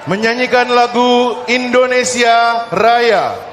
menyanyikan lagu Indonesia Raya.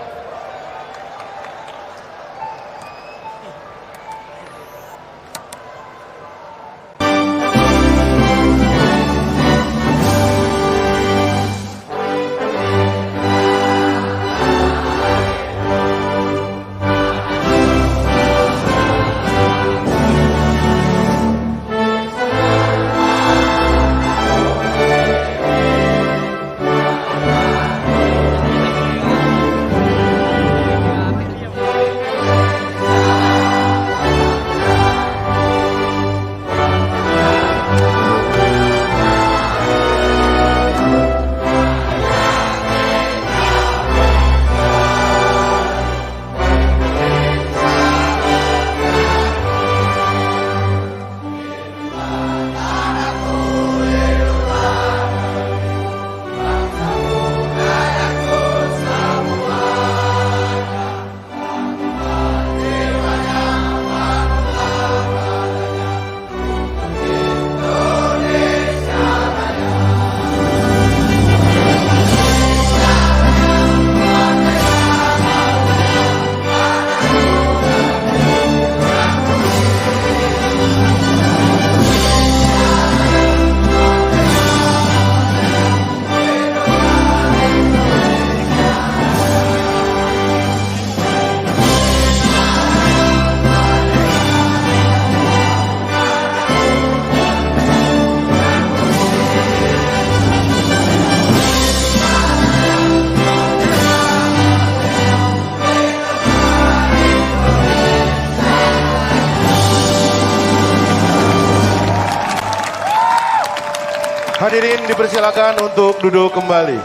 Hadirin dipersilakan untuk duduk kembali.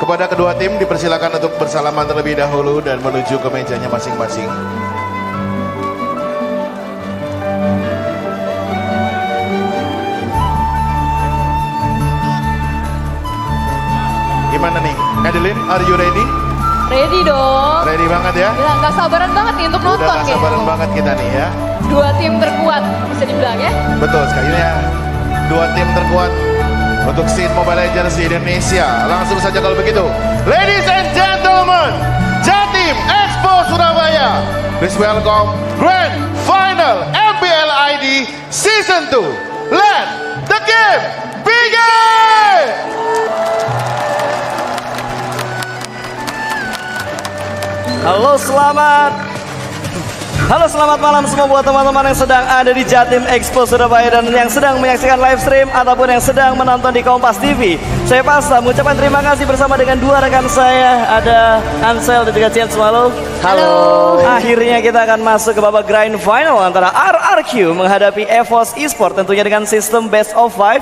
Kepada kedua tim dipersilakan untuk bersalaman terlebih dahulu dan menuju ke mejanya masing-masing. Gimana nih? Adeline, are you ready? Ready dong. Ready banget ya? Ya, gak sabaran banget nih untuk nonton. Udah gak sabaran banget kita nih ya. Dua tim terkuat bisa dibilang ya. Betul sekali ya. Dua tim terkuat untuk scene Mobile Legends di Indonesia. Langsung saja kalau begitu. Ladies and gentlemen, Jatim Expo Surabaya. Please welcome Grand Final MPL ID Season 2. Let the game begin! Halo selamat malam semua buat teman-teman yang sedang ada di Jatim Expo Surabaya dan yang sedang menyaksikan live stream ataupun yang sedang menonton di Kompas TV. Saya Pasta mengucapkan terima kasih bersama dengan dua rekan saya, ada Ansel dan juga Cian Swallow. Halo. Akhirnya kita akan masuk ke babak grand final antara RRQ menghadapi EVOS Esport tentunya dengan sistem best of 5.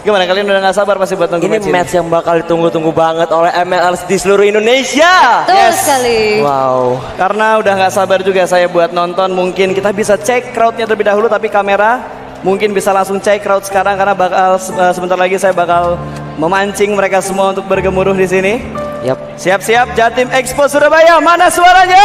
Gimana, kalian udah gak sabar pasti buat nunggu Ini match yang bakal ditunggu-tunggu banget oleh MLRs di seluruh Indonesia. Betul sekali. Wow, karena udah gak sabar juga saya buat nonton. Mungkin kita bisa cek crowdnya terlebih dahulu, tapi kamera mungkin bisa langsung cek crowd sekarang karena bakal sebentar lagi saya bakal memancing mereka semua untuk bergemuruh di sini. Yap. Siap-siap Jatim Expo Surabaya, mana suaranya?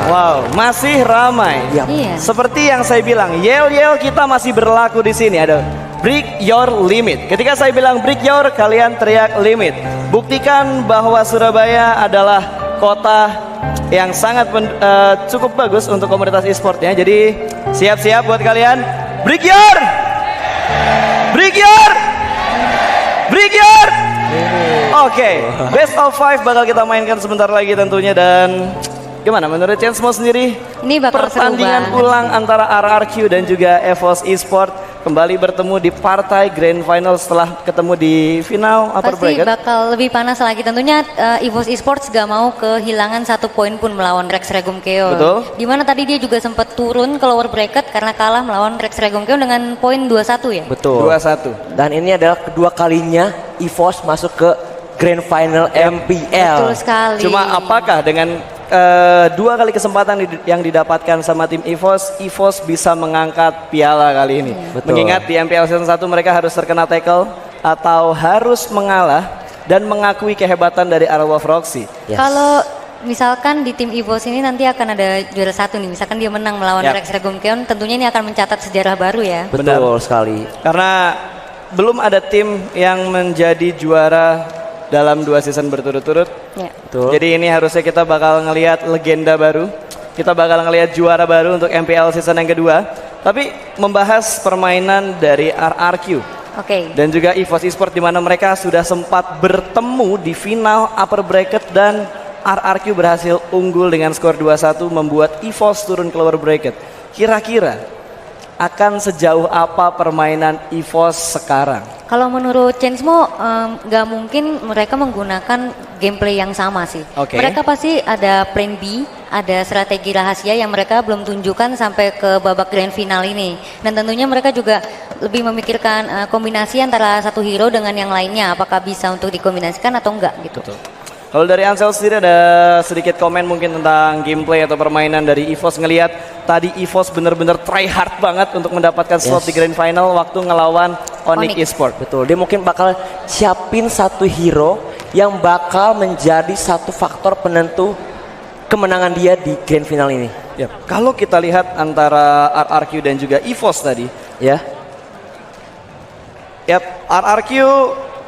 Wow, masih ramai. Yap. Iya. Seperti yang saya bilang, yel-yel kita masih berlaku di sini. Ada break your limit. Ketika saya bilang break your, kalian teriak limit. Buktikan bahwa Surabaya adalah kota yang sangat cukup bagus untuk komunitas e-sportnya. Jadi siap-siap buat kalian. Break your, break your, break your. Oke, best of 5 bakal kita mainkan sebentar lagi tentunya. Dan gimana menurut Chance mau sendiri? Ini bakal pertandingan seru banget. ulang antara RRQ dan juga EVOS Esport kembali bertemu di partai grand final setelah ketemu di final upper Pasti bracket. bakal lebih panas lagi tentunya. EVOS Esports gak mau kehilangan 1 poin pun melawan Rex Regum Keo. Betul. Dimana tadi dia juga sempat turun ke lower bracket karena kalah melawan Rex Regum Keo dengan poin 2-1 ya. Betul. 2-1. Dan ini adalah kedua kalinya EVOS masuk ke Grand Final MPL. Betul sekali. Cuma apakah dengan 2 kali kesempatan yang didapatkan sama tim EVOS bisa mengangkat piala kali ini? Betul. Mengingat di MPL Season 1 mereka harus terkena tackle atau harus mengalah dan mengakui kehebatan dari Arrow of Roxy. Yes. Kalau misalkan di tim EVOS ini nanti akan ada juara satu nih, misalkan dia menang melawan Yap. Rex Regumkeon, tentunya ini akan mencatat sejarah baru ya. Benar. Betul sekali. Karena belum ada tim yang menjadi juara dalam 2 season berturut-turut. Ya. Betul. Jadi ini harusnya kita bakal ngelihat legenda baru. Kita bakal ngelihat juara baru untuk MPL season yang kedua. Tapi membahas permainan dari RRQ Oke. dan juga EVOS Esports di mana mereka sudah sempat bertemu di final upper bracket dan RRQ berhasil unggul dengan skor 2-1 membuat EVOS turun ke lower bracket. Kira-kira akan sejauh apa permainan EVOS sekarang? Kalau menurut Chainsmo, nggak mungkin mereka menggunakan gameplay yang sama sih. Oke. Mereka pasti ada plan B, ada strategi rahasia yang mereka belum tunjukkan sampai ke babak grand final ini. Dan tentunya mereka juga lebih memikirkan kombinasi antara satu hero dengan yang lainnya. Apakah bisa untuk dikombinasikan atau enggak gitu. Kalau dari Ansel sendiri ada sedikit komen mungkin tentang gameplay atau permainan dari EVOS, ngelihat tadi EVOS bener-bener try hard banget untuk mendapatkan slot Yes. di grand final waktu ngelawan Onyx Onyx. Esports. Betul, dia mungkin bakal siapin satu hero yang bakal menjadi satu faktor penentu kemenangan dia di grand final ini. Yap. Kalau kita lihat antara RRQ dan juga EVOS tadi, Ya, RRQ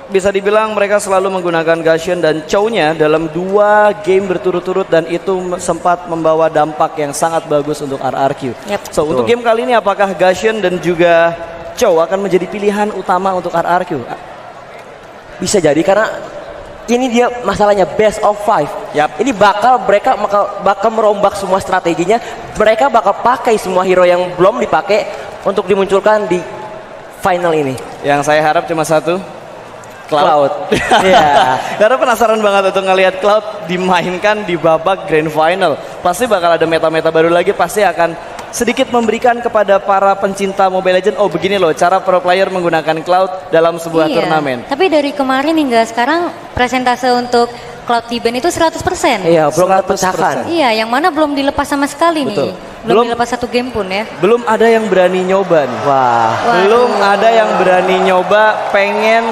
bisa dibilang mereka selalu menggunakan Gashion dan Chow-nya dalam 2 game berturut-turut dan itu sempat membawa dampak yang sangat bagus untuk RRQ. Yap. So untuk game kali ini apakah Gashion dan juga Chow akan menjadi pilihan utama untuk RRQ? bisa jadi karena ini dia masalahnya best of 5. Yap. Ini mereka bakal merombak semua strateginya. Mereka bakal pakai semua hero yang belum dipakai untuk dimunculkan di final ini. Yang saya harap cuma satu, Cloud. Iya. Karena penasaran banget untuk ngelihat Cloud dimainkan di babak grand final. Pasti bakal ada meta-meta baru lagi, pasti akan sedikit memberikan kepada para pencinta Mobile Legends, oh begini loh cara pro player menggunakan Cloud dalam sebuah turnamen. Tapi dari kemarin hingga sekarang presentase untuk Cloud di band itu 100%. Iya, belum 100%. terpecahkan. Iya, yang mana belum dilepas sama sekali Betul. nih. Belum Belum- dilepas satu game pun ya. Belum ada yang berani nyoba nih. Wah, Waduh. Belum ada yang berani nyoba pengen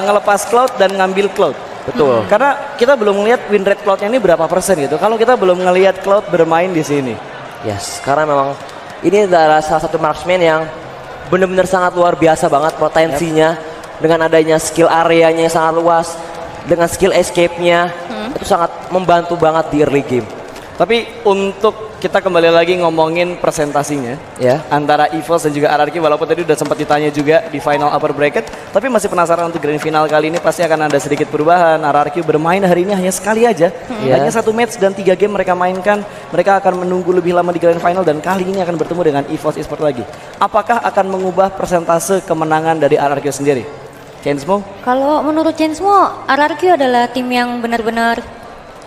ngelepas Cloud dan ngambil Cloud. betul. Karena kita belum melihat win rate Cloud-nya ini berapa persen gitu. Kalau kita belum ngelihat Cloud bermain di sini. Yes, karena memang ini adalah salah satu marksman yang benar-benar sangat luar biasa banget potensinya dengan adanya skill areanya yang sangat luas, dengan skill escape-nya itu sangat membantu banget di early game. Tapi untuk kita kembali lagi ngomongin presentasinya Ya. antara EVOS dan juga RRQ, walaupun tadi udah sempat ditanya juga di final upper bracket, tapi masih penasaran untuk grand final kali ini pasti akan ada sedikit perubahan. RRQ bermain hari ini hanya sekali aja, Ya. hanya 1 match dan 3 game mereka mainkan. Mereka akan menunggu lebih lama di grand final dan kali ini akan bertemu dengan EVOS Esports lagi. Apakah akan mengubah persentase kemenangan dari RRQ sendiri? Chainsmo? Kalau menurut Chainsmo, RRQ adalah tim yang benar-benar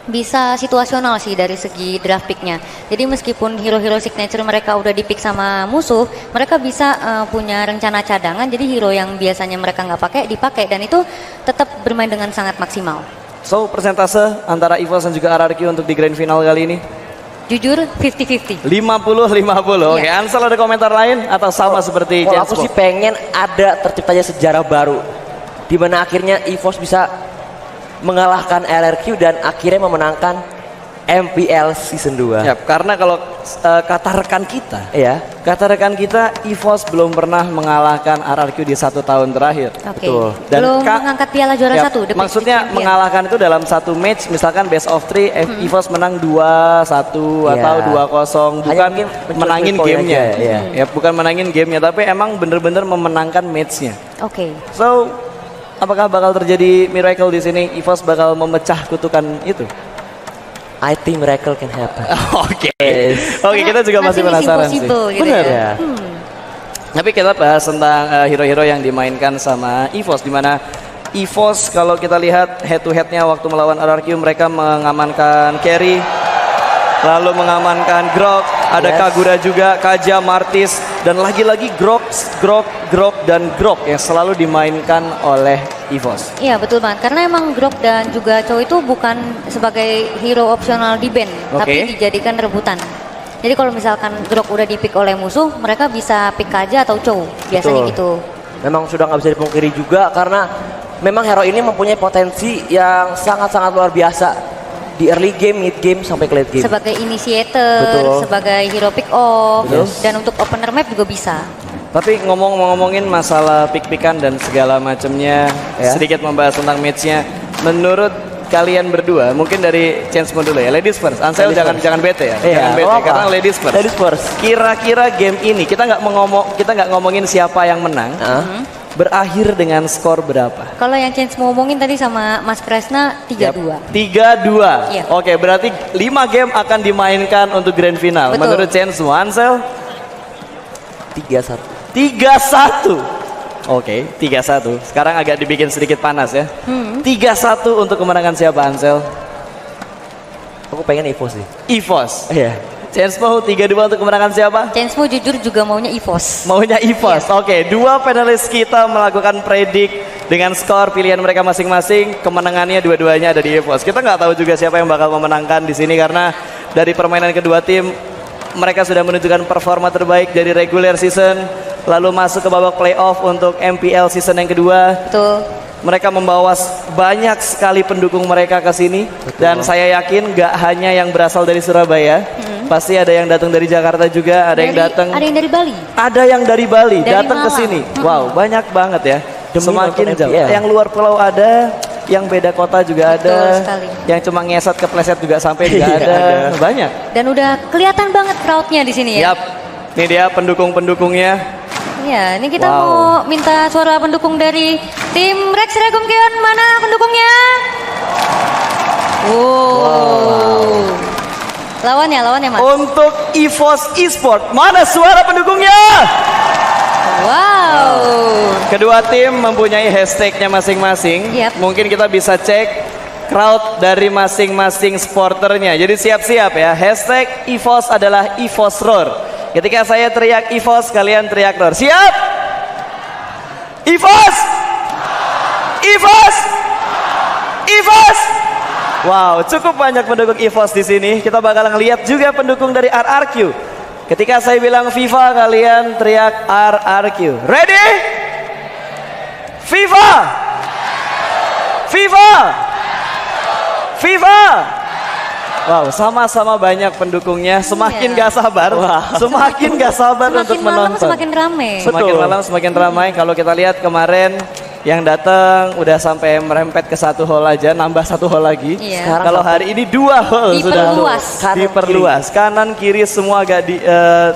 bisa situasional sih dari segi draft picknya. Jadi meskipun hero-hero signature mereka udah di pick sama musuh, mereka bisa punya rencana cadangan. Jadi hero yang biasanya mereka nggak pakai dipakai dan itu tetap bermain dengan sangat maksimal. So, persentase antara EVOS dan juga RRQ untuk di grand final kali ini? Jujur 50-50. 50-50. Oke, Iya. Ansel ada komentar lain atau sama seperti Kalau aku Chainsmo? sih pengen ada terciptanya sejarah baru di mana akhirnya EVOS bisa mengalahkan RRQ dan akhirnya memenangkan MPL Season 2. Ya, karena kalau kata rekan kita, EVOS belum pernah mengalahkan RRQ di 1 tahun terakhir. Oke. Betul. Dan Belum mengangkat piala juara Ya, satu. The maksudnya Champion. mengalahkan itu dalam 1 match, misalkan best of 3, EVOS menang 2-1 Ya. atau 2-0, Hanya bukan mungkin mencuri menangin poin gamenya. aja, ya. Ya, bukan menangin gamenya, tapi emang bener-bener memenangkan matchnya. Oke. So, apakah bakal terjadi miracle di sini? EVOS bakal memecah kutukan itu? I think miracle can happen. Oke, oke, kita juga masih Nothing is penasaran sih. impossible gitu Bener. ya. Ya. Tapi kita bahas tentang hero-hero yang dimainkan sama EVOS, di mana EVOS kalau kita lihat head to headnya waktu melawan RRQ mereka mengamankan carry, lalu mengamankan Grok, ada Yes. Kagura juga, Kaja, Martis, dan lagi-lagi Grok, dan Grok yang selalu dimainkan oleh EVOS. Iya betul banget, karena emang Grok dan juga Chow itu bukan sebagai hero opsional di band, Oke. tapi dijadikan rebutan. Jadi kalau misalkan Grok udah di pick oleh musuh, mereka bisa pick aja atau Chow, biasanya Betul. gitu. Memang sudah nggak bisa dipungkiri juga karena memang hero ini mempunyai potensi yang sangat-sangat luar biasa di early game, mid game, sampai ke late game. Sebagai initiator, Betul. sebagai hero pick off, Betul. dan untuk opener map juga bisa. Tapi ngomongin masalah pick-pickan dan segala macamnya, Ya. sedikit membahas tentang matchnya. Menurut kalian berdua, mungkin dari Chance-mo dulu ya, ladies first. Ansel Ladies jangan first. jangan bete ya, Iya, jangan bete apa-apa. karena ladies first. Ladies first. Kira-kira game ini kita nggak ngomongin siapa yang menang, berakhir dengan skor berapa? Kalau yang Chance mau ngomongin tadi sama Mas Kresna 3-2. 3-2. Iya. Oke, berarti 5 game akan dimainkan untuk grand final. Betul. Menurut Chance-mo, Ansel 3-1. 3-1. Oke, 3-1. Sekarang agak dibikin sedikit panas ya. 3-1 untuk kemenangan siapa, Ansel? Aku pengen EVOS sih. EVOS. Iya. Chance-mo 3-2 untuk kemenangan siapa? Chance mau jujur juga maunya EVOS. Maunya EVOS. Oke, dua panelis kita melakukan predik dengan skor pilihan mereka masing-masing. Kemenangannya dua-duanya ada di EVOS. Kita nggak tahu juga siapa yang bakal memenangkan di sini karena dari permainan kedua tim mereka sudah menunjukkan performa terbaik dari regular season, lalu masuk ke babak playoff untuk MPL season yang kedua. Betul. Mereka membawa banyak sekali pendukung mereka ke sini dan saya yakin nggak hanya yang berasal dari Surabaya, pasti ada yang datang dari Jakarta juga, ada yang datang, Ada yang dari Bali. ada yang dari Bali Dari datang ke Malang. sini. Wow, banyak banget ya. Demi Semakin nonton jauh. MPL. Yang luar pulau ada, yang beda kota juga Betul ada, sekali. yang cuma ngesot kepleset juga sampai juga Iya, ada. ada. Banyak. Dan udah kelihatan banget crowdnya di sini ya. Yap. Ini dia pendukung-pendukungnya. Iya, ini kita Wow. mau minta suara pendukung dari tim Rex Regum Keon. Mana pendukungnya? Wow. Lawannya Mas. Untuk EVOS Esport, mana suara pendukungnya? Wow. Kedua tim mempunyai hashtagnya masing-masing. Yap. Mungkin kita bisa cek crowd dari masing-masing sporternya. Jadi siap-siap ya. Hashtag EVOS adalah EVOS Roar. Ketika saya teriak EVOS, kalian teriak Roar. Siap? EVOS! EVOS! EVOS! Wow, cukup banyak pendukung EVOS di sini. Kita bakal ngeliat juga pendukung dari RRQ. Ketika saya bilang FIFA, kalian teriak RRQ. Ready? FIFA! FIFA! FIFA! Wow, sama-sama banyak pendukungnya. Semakin Iya. gak sabar, semakin gak sabar untuk Semakin malam menonton. semakin rame. Semakin malam semakin ramai. Kalau kita lihat kemarin yang datang udah sampai merempet ke satu hall aja, nambah satu hall lagi. Iya. Sekarang Kalau hari ini 2 hall sudah Diperluas. diperluas. Kanan kiri semua agak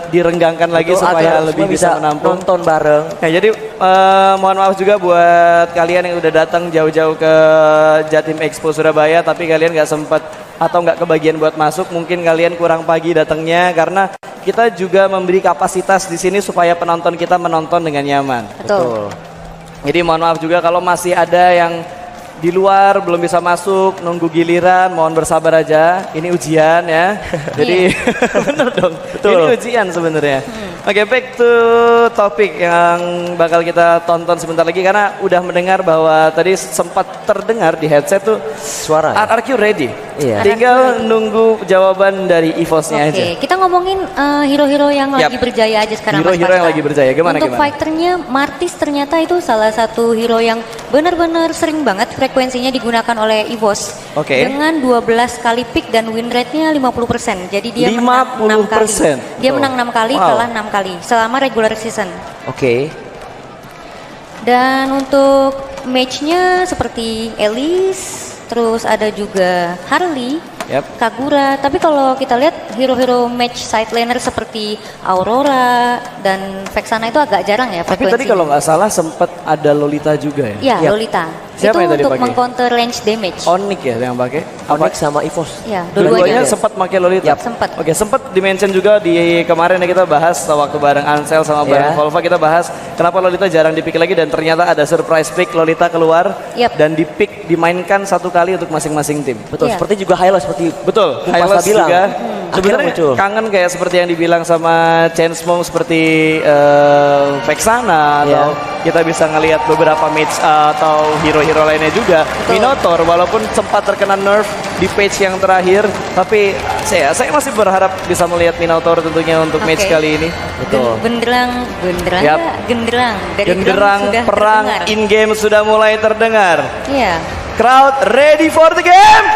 direnggangkan lagi Betul, supaya agar lebih semua bisa menampung. nonton bareng. Nah, jadi mohon maaf juga buat kalian yang udah datang jauh-jauh ke Jatim Expo Surabaya tapi kalian nggak sempat atau nggak kebagian buat masuk, mungkin kalian kurang pagi datangnya karena kita juga memberi kapasitas di sini supaya penonton kita menonton dengan nyaman. Betul. Jadi mohon maaf juga kalau masih ada yang di luar belum bisa masuk, nunggu giliran, mohon bersabar aja. Ini ujian ya. Jadi bener dong. Ini ujian sebenarnya. Oke, back to topik yang bakal kita tonton sebentar lagi karena udah mendengar bahwa tadi sempat terdengar di headset tuh Suara ya? RRQ ready. Iya. Tinggal nunggu jawaban dari EVOS-nya aja. Oke, kita ngomongin hero-hero yang Yap. lagi berjaya aja sekarang. Hero-hero Mas yang Pasca. lagi berjaya. Gimana, Untuk gimana? fighternya, Martis ternyata itu salah satu hero yang benar-benar sering banget frekuensinya digunakan oleh EVOS. Oke. Dengan 12 kali pick dan win rate-nya 50%. Jadi dia menang 6 kali. 50%. Dia menang 6 kali, Wow. kalah 6 kali selama regular season. Oke. Dan untuk match-nya seperti Elise, terus ada juga Harley, Yap. Kagura. Tapi kalau kita lihat hero-hero match side laner seperti Aurora dan Vexana itu agak jarang ya Tapi frekuensinya. tadi kalau nggak salah sempat ada Lolita juga ya? Ya, Yap. Lolita. Siapa itu yang tadi untuk pakai? meng-counter range damage. Onyx ya yang pakai? Onyx sama EVOS. Ya, Dua-duanya dua-duanya. sempat pakai Lolita. Yap, sempat. Oke, sempat di-mention juga di kemarin ya kita bahas waktu bareng Ansel sama bareng Ya. Volva kita bahas kenapa Lolita jarang di-pick lagi dan ternyata ada surprise pick Lolita keluar Yap. dan di-pick dimainkan satu kali untuk masing-masing tim. Betul, Iya. seperti juga Hylos seperti Betul, Bung Pasta Hylos bilang. juga. Akhirnya Sebenarnya muncul. kangen kayak seperti yang dibilang sama Chance-mo seperti Vexana atau kita bisa ngelihat beberapa match atau hero-hero lainnya juga. Betul. Minotaur walaupun sempat terkena nerf di page yang terakhir, tapi match ya. Saya masih berharap bisa melihat Minotaur tentunya untuk match Oke. kali ini. Genderang Yap. genderang dari drum Genderang sudah perang terdengar. in-game sudah mulai terdengar. Iya. Crowd ready for the game?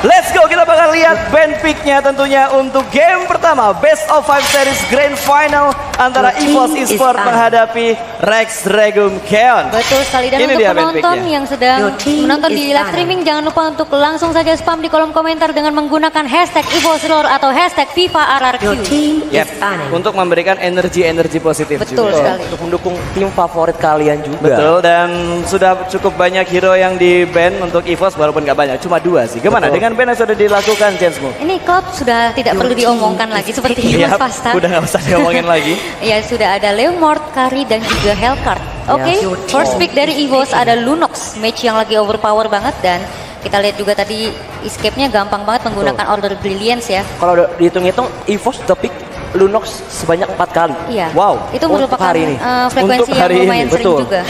Let's go, kita bakal lihat band pick-nya tentunya untuk game pertama Best of 5 Series Grand Final antara Your EVOS team is Esports on. menghadapi Rex Regum Keon. Betul sekali, dan Ini untuk dia band penonton pick-nya. yang sedang Your team menonton is di live on. streaming, jangan lupa untuk langsung saja spam di kolom komentar dengan menggunakan hashtag EVOSROAR atau hashtag FIFA RRQ. Your team Yep, is on. untuk memberikan energi positif Betul juga. sekali. Untuk mendukung tim favorit kalian juga. Betul, dan sudah cukup banyak hero yang di ban untuk EVOS, walaupun nggak banyak, cuma 2 sih. Gimana Betul. dengan ban yang sudah dilakukan, Jensmo? Ini Cloud sudah tidak perlu diomongkan lagi seperti Iya, Mas Pasta. udah nggak usah diomongin lagi. Ya, sudah ada Leomord, Kari, dan juga Hellcard. Oke, Your first team pick dari is EVOS picking. ada Lunox, match yang lagi overpower banget, dan kita lihat juga tadi escape-nya gampang banget menggunakan Order Brilliance ya. Kalau udah dihitung-hitung, EVOS udah pick Lunox sebanyak 4 kali. Iya. Wow, Itu untuk merupakan hari ini. frekuensi Untuk yang hari ini, lumayan sering betul. juga.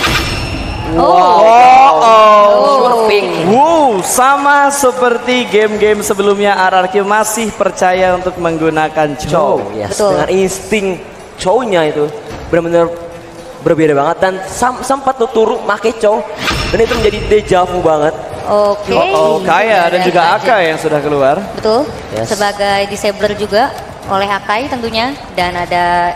Oh. Wow, sama seperti game-game sebelumnya, RRQ masih percaya untuk menggunakan Chow. Yes, Betul. dengan insting Chow-nya itu benar-benar berbeda banget, dan sempat tuh turun make Chow, dan itu menjadi dejavu banget. Oke. Oh, Kaya dan juga Akai yang sudah keluar. Betul. Yes. Sebagai disabler juga oleh Akai tentunya, dan ada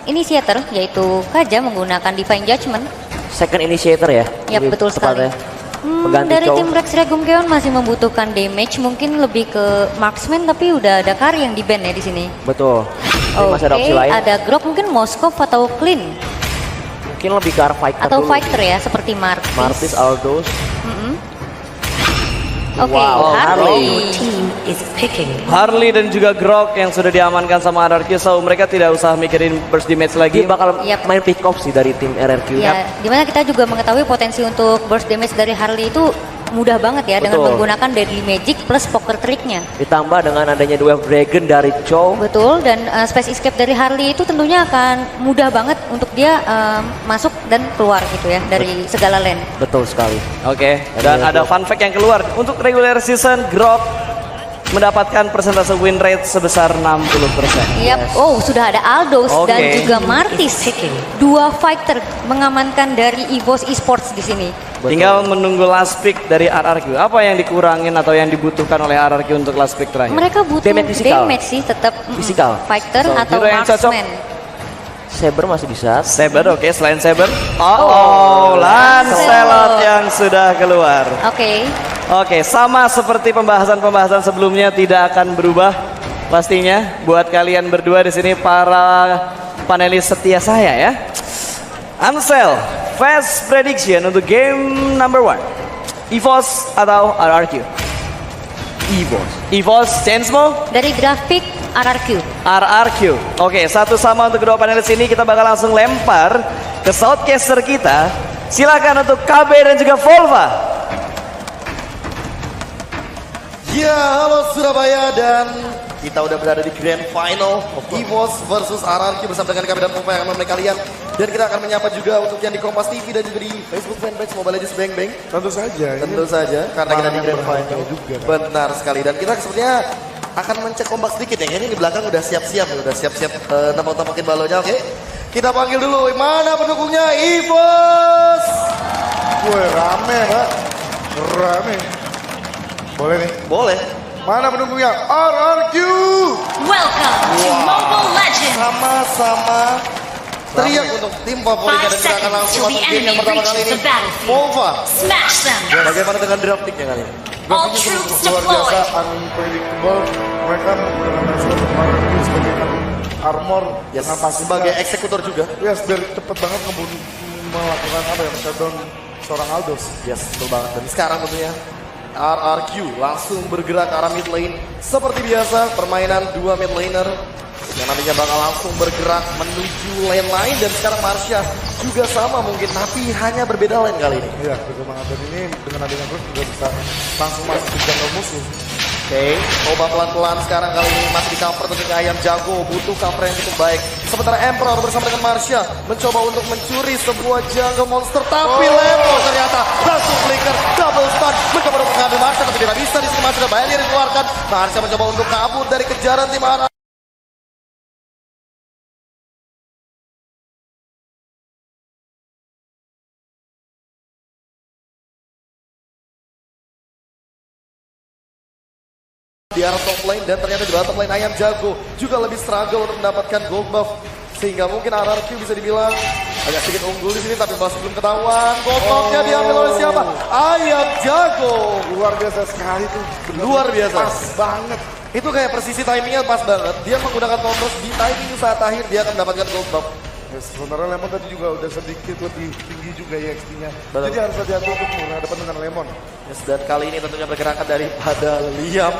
initiator yaitu Kaja menggunakan Divine Judgment. Second initiator ya. Yap, lebih betul sekali. tepatnya. Pengganti Dari Chow. tim Rex Regum Keon masih membutuhkan damage, mungkin lebih ke marksman, tapi udah ada Kari yang di ban ya di sini. Betul. Ini masih ada Oke, opsi lain. ada Grok, mungkin Moskov atau Clean Mungkin lebih ke arah fighter atau dulu. fighter ya, seperti Martis. Martis, Aldos. Oke, Wow, Harley. Your team is picking. Harley dan juga Grok yang sudah diamankan sama RRQ, so mereka tidak usah mikirin burst damage lagi. Dia bakal Yap. main pick off sih dari tim RRQ. Ya, dimana kita juga mengetahui potensi untuk burst damage dari Harley itu mudah banget ya, dengan Betul. menggunakan Deadly Magic plus poker tricknya. Ditambah dengan adanya Wave Dragon dari Chow. Betul, dan space escape dari Harley itu tentunya akan mudah banget untuk dia masuk dan keluar gitu ya dari segala lane. Betul sekali. Oke, dan ada fun fact yang keluar. Untuk regular season, Grok mendapatkan persentase win rate sebesar 60%. Yap, oh sudah ada Aldos Oke. dan juga Martis. Picking. Dua fighter mengamankan dari EVOS Esports di sini. Tinggal menunggu last pick dari RRQ. Apa yang dikurangin atau yang dibutuhkan oleh RRQ untuk last pick terakhir? Mereka butuh Damage fisikal. damage sih, tetap Fisikal. fighter So, atau hero yang cocok. marksman. Saber masih bisa. Saber, oke, selain Saber. Oh, Lancelot yang sudah keluar. Oke. Oke, sama seperti pembahasan-pembahasan sebelumnya, tidak akan berubah pastinya buat kalian berdua di sini, para panelis setia saya ya. Ansel, fast prediction untuk game number 1. EVOS atau RRQ? EVOS, Chensmo? Dari draft pick RRQ. RRQ. Oke, satu sama untuk kedua panelis ini, kita bakal langsung lempar ke Southcaster kita. Silakan untuk KB dan juga Volva. Ya, halo Surabaya, dan kita udah berada di Grand Final EVOS versus RRQ bersama dengan kami dan Volva yang menemani kalian. Dan kita akan menyapa juga untuk yang di Kompas TV dan juga di Facebook fanpage Mobile Legends Bang Bang. Tentu saja. Tentu saja, karena kita di Grand Final juga. Benar sekali, dan kita sepertinya akan mencek ombak sedikit ya. Ini di belakang udah siap-siap, nempel-nempelin balonnya. Oke, kita panggil dulu, mana pendukungnya EVOS? Gue rame, Pak. Rame. Boleh nih. Boleh. Mana pendukungnya? RRQ. Welcome to Mobile Legends! Sama-sama teriak untuk tim favoritnya, dan kita akan langsung masuk game yang pertama kali ini. Volva, Smash them! bagaimana dengan draft picknya kali ini? All Grafiknya troops luar biasa, deployed! unpredictable. Mereka menggunakan suatu RRQ sebagai armor Yes, dengan pasif. sebagai eksekutor juga. Yes, biar cepet banget melakukan apa ya, shutdown seorang Aldos. Yes, betul banget. Dan sekarang tentunya RRQ langsung bergerak ke arah mid lane. Seperti biasa, permainan dua mid laner yang nantinya bakal langsung bergerak menuju lane lain. Dan sekarang Marsha juga sama mungkin, tapi hanya berbeda lane kali ini. Iya, betul banget. Dan ini dengan adanya Grok juga bisa langsung masuk ke jungle musuh. Oke, coba pelan-pelan sekarang kali ini masih di cover tentunya Ayam Jago butuh cover yang cukup baik. Sementara Emperor bersama dengan Marsha mencoba untuk mencuri sebuah jungle monster, tapi Lemon ternyata langsung flicker double stun mencoba untuk mengambil Marsha, tapi tidak bisa. Di sini Marsha sudah banyak dikeluarkan. Marsha mencoba untuk kabur dari kejaran tim Ara. Di arah top lane dan ternyata di bottom lane Ayam Jago juga lebih struggle untuk mendapatkan gold buff, sehingga mungkin RRQ bisa dibilang agak sedikit unggul di sini, tapi masih belum ketahuan. Gold buffnya diambil oleh siapa? Ayam Jago. Luar biasa sekali tuh. Luar biasa. Pas banget. Itu kayak presisi timingnya pas banget. Dia menggunakan combos di timing saat akhir dia akan mendapatkan gold buff. Ya, sementara Lemon tadi juga udah sedikit lebih tinggi juga ya XP-nya. Betul. Jadi harus hati-hati untuk menghadapan dengan Lemon. Yes, dan kali ini tentunya pergerakan daripada Liam.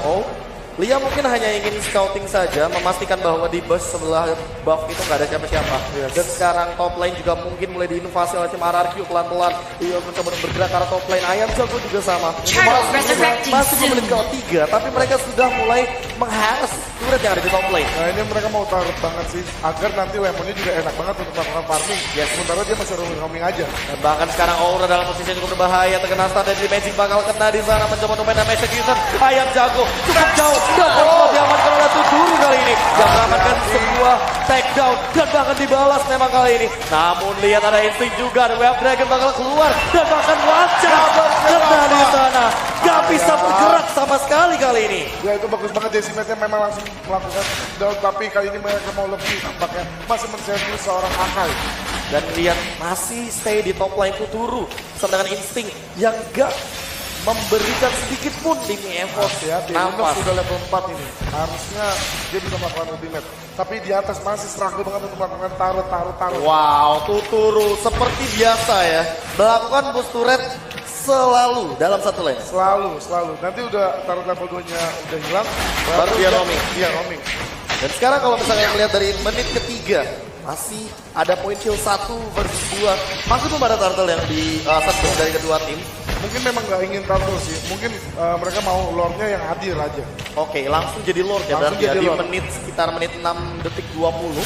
Liam mungkin hanya ingin scouting saja, memastikan bahwa di bus sebelah buff itu nggak ada siapa-siapa. Dan sekarang top lane juga mungkin mulai diinovasi oleh tim RRQ pelan-pelan. Dia mencoba bergerak ke arah top lane. Ayam Jago juga sama. Turtle resurrecting Masih soon. menit ke-3, tapi mereka sudah mulai mengharus turret yang ada di top lane. Nah ini mereka mau taruh banget sih, agar nanti Lemonnya juga enak banget untuk melakukan farming. Ya sementara dia masih roaming aja. Dan bahkan sekarang Aura dalam posisi yang cukup berbahaya, terkena stun dari Magic bakal kena di sana, mencoba untuk main damage execution. Ayam Jago cukup jauh dan diamankan oleh Tuturu kali ini, yang mengamankan sebuah takedown dan bahkan dibalas memang kali ini. Namun lihat ada insting juga, ada Wave Dragon bakal keluar dan bahkan wajah kena di sana, gak bisa bergerak sama sekali kali ini. Ya itu bagus banget, Decimate'nya memang langsung melakukan down, tapi kali ini mereka mau lebih tampaknya masih menservis seorang Akai. Dan lihat masih stay di top lane Tuturu sama dengan insting yang gak memberikan sedikit pun di EVOS Ya, nafas. sudah level 4 ini. Harusnya dia bisa melakukan ultimate. Tapi di atas masih struggle banget untuk melakukan taruh. Wow, Tuturu seperti biasa ya, melakukan boost turret selalu dalam satu lane. Selalu. Nanti udah taruh level 2-nya udah hilang. Baru dia roaming. Iya, roaming. Dan sekarang kalau misalnya melihat dari menit ketiga, masih ada poin kill 1 versus 2. Masih belum ada turtle yang di satu dari kedua tim. Mungkin memang nggak ingin taruh sih. Mungkin mereka mau lore-nya yang adil aja. Oke, langsung jadi Lord ya Langsung berarti ya, jadi di Lord. menit sekitar menit 6 detik 20.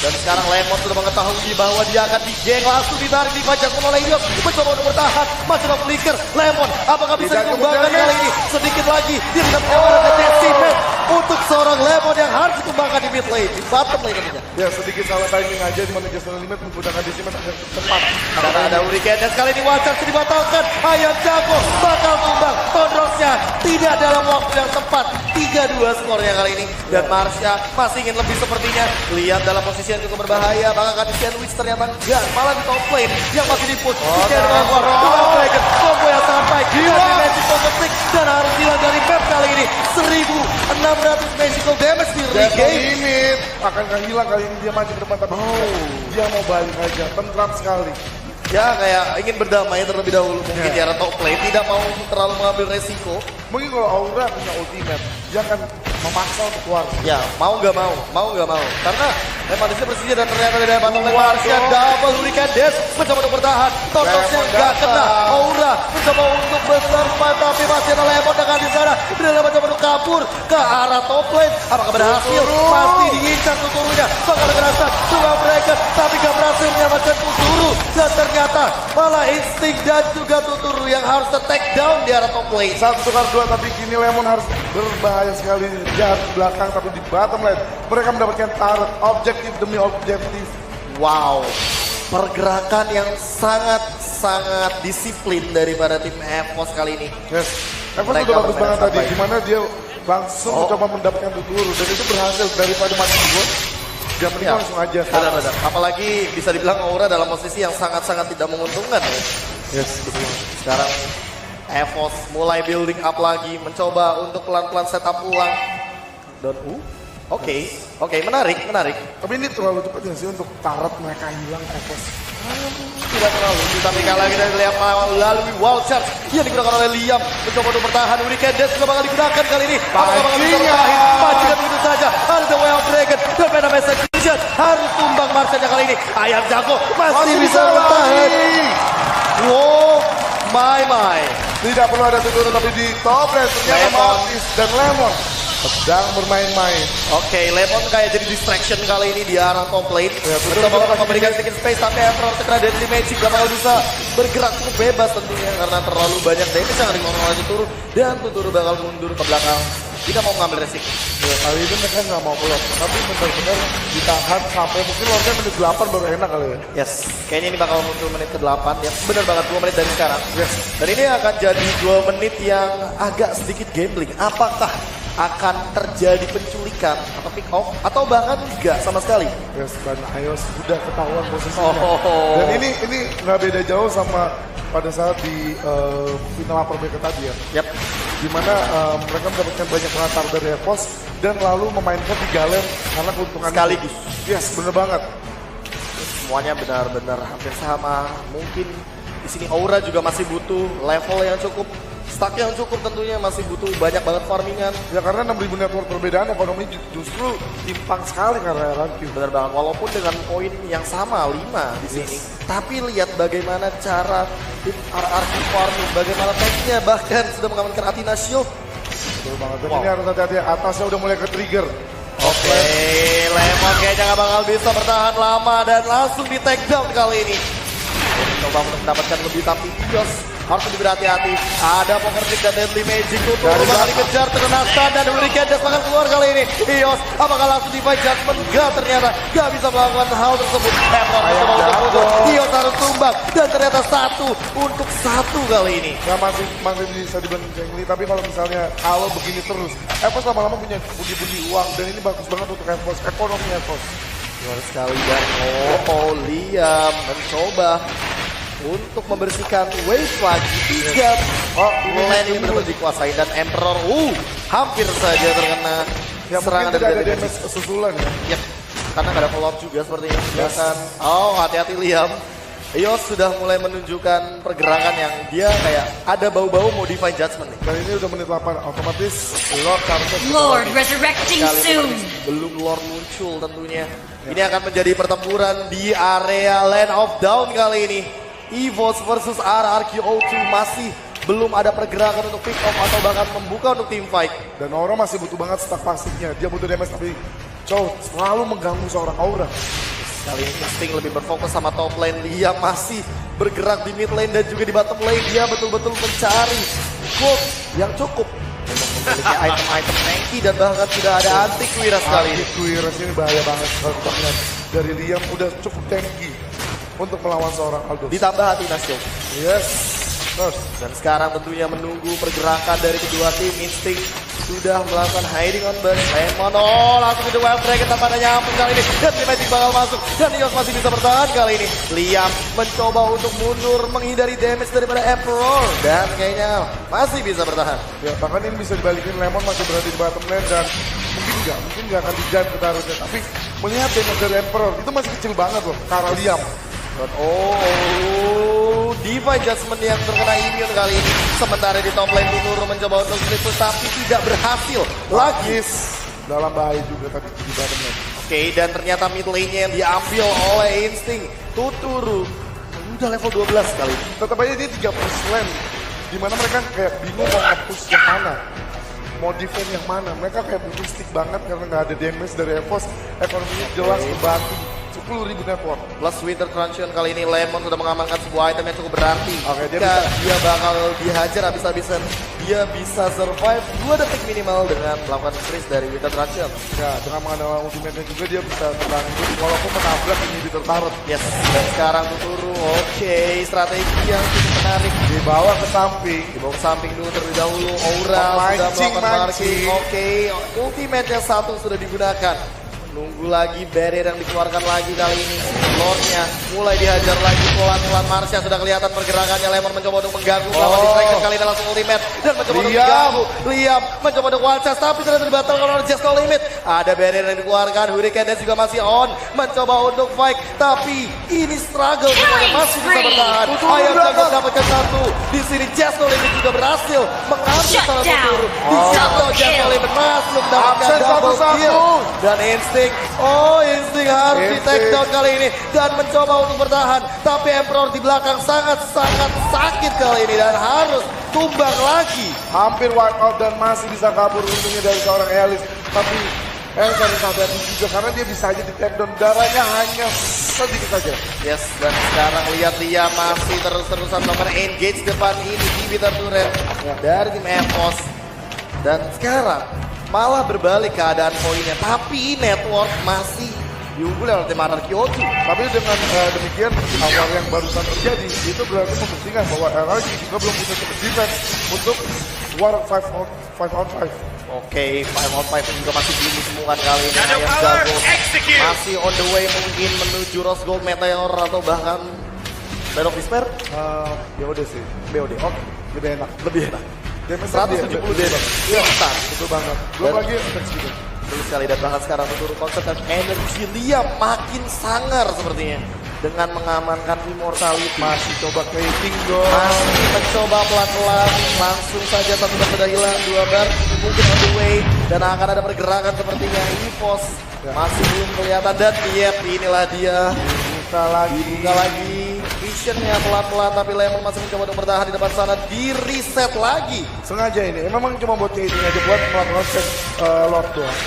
Dan sekarang Lemon sudah mengetahui bahwa dia akan digeng, langsung ditarik di pajak oleh Yop. Mencoba untuk bertahan, masih ada flicker. Lemon, apakah bisa Tidak dikembangkan kemudian. kali ini? Sedikit lagi, dia tidak ada decimet untuk seorang Lemon yang harus dikembangkan di mid lane, di bottom lane tentunya. Ya sedikit salah timing aja di mana Justin Limit menggunakan Decimates agar tepat. Karena ada Hurricane dan sekali ini Wacak dibatalkan. Ayam Jago bakal tumbang. Tondrosnya tidak dalam waktu yang tepat. 3-2 skornya kali ini. Dan Marsha masih ingin lebih sepertinya. Lihat dalam posisi yang cukup berbahaya. Bakal di sandwich ternyata enggak. Malah di top lane yang masih di push. Dengan Dragon. Combo yang sangat baik. Dan Magic Pocket dan harus hilang dari map kali ini. 1600 magical damage di Justin regain. Limit akankah hilang kali ini, dia maju ke depan tapi dia mau balik aja. Tentram sekali. Ya kayak ingin berdamai terlebih dahulu mungkin di arah top lane. Tidak mau terlalu mengambil resiko. Mungkin kalau Aura punya ultimate, dia akan memaksa untuk keluar. Ya, mau nggak mau. Karena memang di sini persisnya dan ternyata dari bottom lane Marsha double Hurricane Dash mencoba untuk bertahan. Totosnya nggak kena. Aura mencoba untuk berserpan tapi masih ada Lemon dengan di sana. Dia mencoba untuk kabur ke arah top lane. Apakah berhasil? Pasti diincar Tuturunya. Bakal kerasan Sungai Dragon tapi nggak berhasil menyelamatkan Tuturu. Dan ternyata malah insting dan juga Tuturu yang harus take down di arah top lane. 1 tukar 2 tapi kini Lemon harus berbahaya sekali. Dia harus di belakang tapi di bottom lane mereka mendapatkan turret, objektif demi objektif. Wow, pergerakan yang sangat disiplin daripada tim EVOS kali ini. Yes. Evos Mereka udah bagus bermain banget sangat tadi, baik. dimana dia langsung mencoba mendapatkan Tuturu dan itu berhasil daripada mati gol. Dia mending Ya, langsung aja. benar. Apalagi bisa dibilang Aura dalam posisi yang sangat tidak menguntungkan ya. Yes, betul. Sekarang EVOS mulai building up lagi, mencoba untuk pelan-pelan setup ulang. Dan Oke, menarik. Tapi ini terlalu cepat ya sih untuk turret mereka hilang Evos. Tidak terlalu, tapi kalau kita lihat melalui wall charge yang digunakan oleh Liam mencoba untuk bertahan. Hurricane Dash juga bakal digunakan kali ini. Apakah bakal bisa bertahan? Pancikan begitu saja. Ada Wild Dragon dan Venom Execution harus tumbang Marsha kali ini. Ayam Jago masih bisa bertahan. Wow, Mai. Tidak perlu ada tutur tapi di top lane ternyata Lemon. Martis dan Lemon sedang bermain-main. Oke, Lemon kayak jadi distraction kali ini di arah top lane. Mencoba untuk memberikan sedikit space, tapi Emperor terkena Deadly Magic gak bakal bisa bergerak cukup bebas tentunya karena terlalu banyak damage yang dikeluarkan oleh Tuturu, dan Tuturu bakal mundur ke belakang. Tidak mau mengambil resiko. Ya, kali ini mereka nggak mau keluar, tapi benar-benar ditahan sampai mungkin lordnya menit 8 baru enak kali ya. Yes, kayaknya ini bakal muncul menit ke-8 ya. Benar banget 2 menit dari sekarang. Yes. Dan ini akan jadi 2 menit yang agak sedikit gambling. Apakah akan terjadi penculikan atau pick off atau bahkan enggak sama sekali? Yes, dan Ayos sudah ketahuan posisinya. Oh. Dan ini nggak beda jauh sama pada saat di final upper bracket tadi ya. Yap. Dimana mereka mendapatkan banyak pengantar dari EVOS dan lalu memainkan 3 lane karena keuntungan Sekaligus. Yes, bener banget. Semuanya benar-benar hampir sama. Mungkin di sini Aura juga masih butuh level yang cukup, stack yang cukup tentunya, masih butuh banyak banget farmingan. Ya karena 6.000 network perbedaan ekonomi justru timpang sekali karena RRQ. Benar banget, walaupun dengan poin yang sama 5 di sini. Tapi lihat bagaimana cara tim RRQ farming, bagaimana tanknya bahkan sudah mengamankan Athena Shield. Betul banget. Dan ini harus hati-hati, atasnya udah mulai ke trigger. Oke, Lemon kayaknya gak bakal bisa bertahan lama dan langsung di take down kali ini. Coba untuk mendapatkan lebih, tapi Yos harus lebih berhati-hati. Ada poker stick dan Deadly Magic untuk bakal dikejar, terkena stun dan Hurricane Dash bakal keluar kali ini. Yos apakah langsung divide judgment? Gak, ternyata gak bisa melakukan hal tersebut. Emperor mencoba untuk mundur, Yos harus tumbang dan ternyata 1 untuk 1 kali ini. Ya masih bisa dibilang jengli, tapi kalau begini terus, EVOS lama-lama punya pundi-pundi uang dan ini bagus banget untuk EVOS, ekonomi EVOS. Luar sekali, dan Liam mencoba untuk membersihkan wave lagi. 3 lane ini benar-benar dikuasai dan Emperor hampir saja terkena Ya serangan mungkin tidak ada dari damage susulan ya. Yep, karena nggak ada follow-up juga sepertinya. Bahkan, hati-hati Liam. Yos sudah mulai menunjukkan pergerakan yang dia kayak ada bau-bau mau divine judgment nih. Dan ini udah menit 8, otomatis Lord harusnya Lord resurrecting Kali soon. belum Lord muncul tentunya. Ini akan menjadi pertempuran di area Land of Down kali ini. EVOS versus RRQ02 masih belum ada pergerakan untuk pick off atau bahkan membuka untuk team fight. Dan Aura masih butuh banget stack pasifnya. Dia butuh damage tapi selalu mengganggu seorang Aura. Kali ini Instinct lebih berfokus sama top lane. Dia masih bergerak di mid lane dan juga di bottom lane. Dia betul-betul mencari gold yang cukup untuk memiliki item-item tanky dan bahkan sudah ada anti-Quiras kali ini. Quiras ini bahaya banget kalau kita lihat dari Liam udah cukup tanky untuk melawan seorang Aldos. Ditambah Athena Shield. Yes. Terus. Dan sekarang tentunya menunggu pergerakan dari kedua tim. Instinct sudah melakukan hiding on burst. Lemon langsung ke Wild Dragon tanpa ada nyampung kali ini. Dan Magic bakal masuk. Dan Yos masih bisa bertahan kali ini. Liam mencoba untuk mundur menghindari damage daripada Emperor. Dan kayaknya masih bisa bertahan. Ya bahkan ini bisa dibalikin, Lemon masih berada di bottom lane dan mungkin nggak akan di-dive ke targetnya. Tapi melihat damage dari Emperor itu masih kecil banget loh karena Liam. Dan Divine Judgment yang terkena immune kali ini. Sementara di top lane Tuturu mencoba untuk split push tapi tidak berhasil lagi. Dalam bahaya juga tadi di bottom lane. Oke, dan ternyata mid lane-nya yang diambil oleh Instinct. Tuturu udah level 12 kali ini. Tetap aja dia 3 lane. Dimana mereka kayak bingung mau nge-push yang mana, mau defend yang mana. Mereka kayak butuh stick banget karena nggak ada damage dari EVOS. Ekonominya jelas terbantu. 10.000 network. Plus Winter Truncheon kali ini Lemon sudah mengamankan sebuah item yang cukup berarti. Oke, dia bakal dihajar habis-habisan. Dia bisa survive 2 detik minimal dengan melakukan freeze dari Winter Truncheon. Ya, dengan mengandalkan ultimate-nya juga dia bisa bertahan hidup walaupun menabrak inhibitor turret. Yes, dan sekarang Tuturu. Oke, strategi yang cukup menarik. Dibawa ke samping. Dibawa ke samping dulu terlebih dahulu. Aura sudah melakukan marking. Oke, ultimate-nya 1 sudah digunakan. Nunggu lagi barrier yang dikeluarkan lagi kali ini. Lordnya mulai dihajar lagi pelan-pelan. Marsha sudah kelihatan pergerakannya. Lemon mencoba untuk mengganggu. Melawan distraction kali ini langsung ultimate. Dan mencoba untuk mengganggu. Liam mencoba untuk one chest. Tapi ternyata dibatalkan oleh Just No Limit. Ada barrier yang dikeluarkan. Hurricane Dash juga masih on. Mencoba untuk fight. Tapi ini struggle. Masih bisa bertahan. Ayam jago mendapatkan 1. Di sini Just No Limit juga berhasil mengambil salah Tuturu. Di satu Just No Limit masih mendapatkan double kill. Dan Instinct Instinct. Oh, Instinct harus di take down kali ini dan mencoba untuk bertahan. Tapi Emperor di belakang sangat-sangat sakit kali ini dan harus tumbang lagi. Hampir wipe out dan masih bisa kabur untungnya dari seorang Elis. Tapi harus hati-hati juga karena dia bisa aja di take down. Darahnya hanya sedikit saja. Yes, dan sekarang lihat dia masih terus-terusan melakukan engage depan ini di Bitter Turret dari tim EVOS. Dan sekarang malah berbalik keadaan poinnya, tapi network masih diunggul oleh tim Anarchy O2. Tapi dengan demikian awal yang barusan terjadi itu berarti membuktikan bahwa RRQ juga belum punya cukup defense untuk war 5 on 5. Oke, 5 on 5 juga masih belum ditemukan kali ini. Ayam Jago masih on the way mungkin menuju Rose Gold Meteor atau bahkan Band of Despair. BOD sih. BOD, oke. Lebih enak. Damage 170 damage. Iya, besar. Betul banget. Belum Dan- lagi efek gitu. Betul sekali, dan bahkan sekarang menurut konsep dan energi Lia makin sangar sepertinya. Dengan mengamankan immortality. Masih coba creating dong. Masih mencoba pelan-pelan, langsung saja satu bar sudah hilang, 2 bar mungkin on the way, dan akan ada pergerakan sepertinya. EVOS masih belum kelihatan, dan yep, inilah dia. Buka lagi, visionnya pelan-pelan, tapi Lemon masih mencoba untuk bertahan di depan sana, di reset lagi. Sengaja ini. Memang cuma buat creating aja buat melakukan set Lord doang.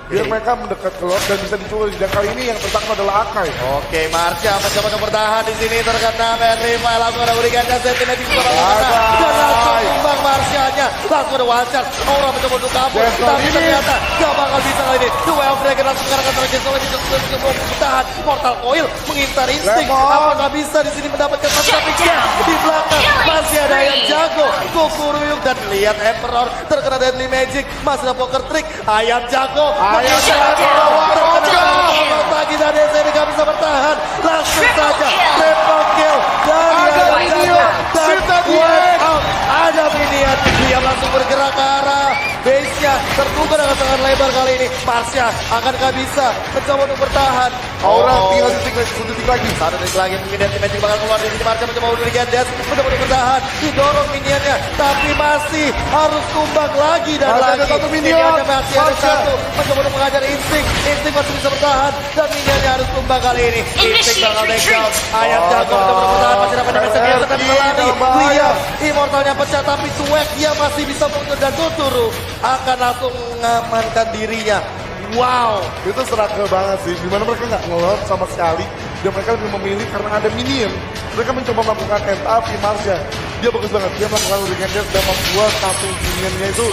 Biar mereka mendekat ke Lord dan bisa diculik. Dan kali ini yang tertangkap adalah Akai. Oke, Marsha mencoba untuk bertahan di sini, terkena Petrify, langsung ada berikan dan sentimen di sebelah sana, dan langsung tumbang Marshanya, langsung ada Wancar, Aura mencoba untuk kabur, tapi ternyata gak bakal bisa kali ini. The Way of Dragon langsung sekarang terjadi oleh mencoba untuk bertahan, Mortal Coil mengincar Instinct, apakah bisa di sini mendapatkan satu, tapi di belakang masih ada Ayam Jago, Kukuruyuk, dan lihat Emperor terkena Deadly Magic, masih ada Poker Trick, Ayam Jago terkena lagi dari SNI gak bisa bertahan, langsung saja triple kill dari Ayam Jago dan wipe out. Ada minion, dia langsung bergerak ke arah base-nya, terbuka dengan sangat lebar kali ini. Marsha akankah bisa mencoba untuk bertahan? Aura tinggal detik lagi. Satu detik lagi mungkin Deadly Magic bakal keluar dari sini. Marsha mencoba untuk berikan dash, mencoba untuk bertahan, didorong minionnya, tapi masih harus tumbang lagi dan Masih lagi. ada satu minion. Minionnya masih ada Marsha. satu, mencoba untuk mengajar Instinct. Instinct masih bisa bertahan dan minionnya harus tumbang kali ini. Instinct bakal take down. Ayam Jago mencoba untuk bertahan, masih dapat damage biasa dan berlari. Lihat, immortalnya pecah, tapi cuek dia masih bisa mundur, dan Tuturu akan langsung mengamankan dirinya. Wow, Itu seraka banget sih. Dimana mereka nggak ngelot sama sekali. Dan mereka lebih memilih karena ada minion. Mereka mencoba melakukan end up di Marsha. Dia bagus banget. Dia melakukan Hurricane Dash dan membuat satu minionnya itu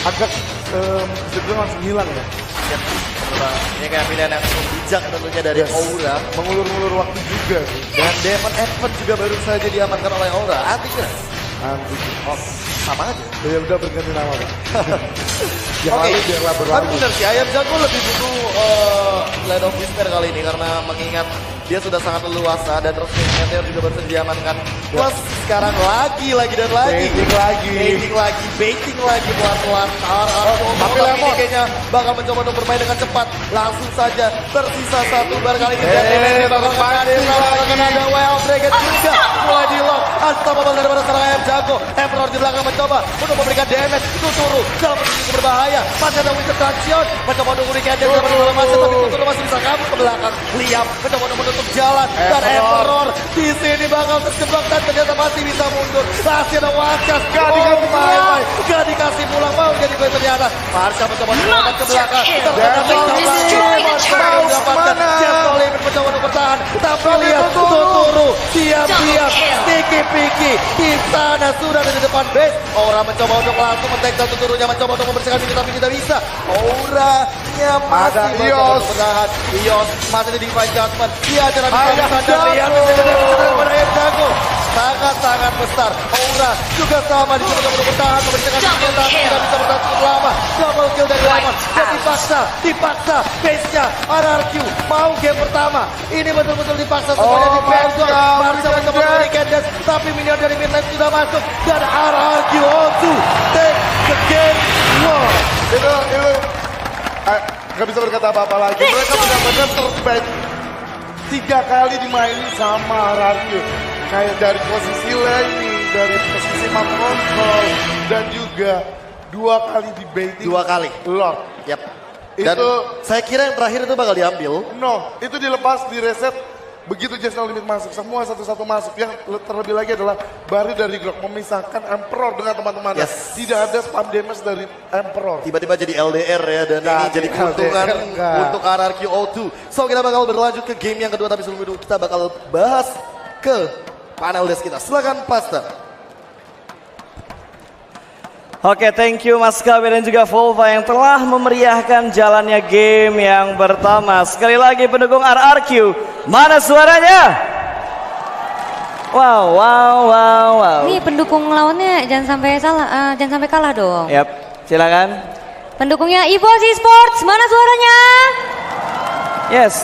agak bisa dibilang langsung hilang ya. ini kayak pilihan yang cukup bijak tentunya dari Aura. Mengulur-ngulur waktu juga sih. Dan Demon Advent juga baru saja diamankan oleh Aura. Anti-Grass. Nanti. Oh, sama aja. Ya udah berganti nama Pak. Yang Oke, lalu biarlah tapi berlalu. benar sih, Ayam Jago lebih butuh Land of Despair kali ini, karena mengingat dia sudah sangat leluasa dan terus Meteor juga baru saja diamankan. Plus sekarang lagi dan lagi. Baiting lagi pelan-pelan. Tapi Lemon kayaknya bakal mencoba untuk bermain dengan cepat. Langsung saja tersisa satu bar kali ini. Dan ini bakal kena ada Way of Dragon juga. Mulai di lock. Unstoppable daripada serangan Ayam Jago. Emperor di belakang mencoba untuk memberikan damage. Tuturu dalam posisi berbahaya. Masih ada Winter Traction. Mencoba untuk memberikan damage bersama masih, tapi Tuturu masih bisa kabur ke belakang. Liam mencoba untuk menutup jalan. Dan Emperor di sini bakal terjebak dan ternyata masih bisa mundur. Masih ada Wakas. Gak dikasih pulang. Mau jadi gue ternyata. Marsha mencoba untuk melompat ke belakang. Terkena Limit mencoba untuk bertahan. Tapi lihat Tuturu diam-diam sticky picky di sana sudah ada di depan base. Aura mencoba untuk langsung men-take down Tuturunya, mencoba untuk membersihkan ini tapi tidak bisa. Aura-nya masih mencoba untuk bertahan. Ios masih di Divine Judgment. Dia adalah bisa dan lihat pada Ayam Jago. Sangat-sangat besar. Aura juga sama dicoba untuk bertahan, membersihkan ini tapi tidak bisa bertahan cukup lama. Double kill dari Lemon. Dan dipaksa base-nya RRQ mau game pertama. Ini betul-betul dipaksa semuanya di Phantom. Marsha mencoba memberikan dash, tapi minion dari midnight sudah masuk dan RRQ O2 take the game war. Itu nggak bisa berkata apa-apa lagi. Mereka benar-benar terbaik 3 kali dimainin sama RRQ. Kayak dari posisi laning, dari posisi map control, dan juga 2 kali di baiting. 2 kali. Lord. Yap. Dan Itu saya kira yang terakhir itu bakal diambil. no, itu dilepas, direset. Begitu Just No Limit masuk, semua satu-satu masuk. Yang terlebih lagi adalah Bari dari Grok memisahkan Emperor dengan teman-temannya. Yes. Tidak ada spam damage dari Emperor. Tiba-tiba jadi LDR ya, dan Nggak, ini jadi LDR keuntungan nggak. untuk RRQ O2. So kita bakal berlanjut ke game yang kedua, tapi sebelum itu kita bakal bahas ke panel desk kita. Silakan Pastor. Oke, thank you Mas Kawi dan juga Volva yang telah memeriahkan jalannya game yang pertama. Sekali lagi pendukung RRQ, mana suaranya? Wow, wow, wow, wow. Nih pendukung lawannya jangan sampai salah, jangan sampai kalah dong. Yap, silakan. Pendukungnya EVOS Esports, mana suaranya? Yes,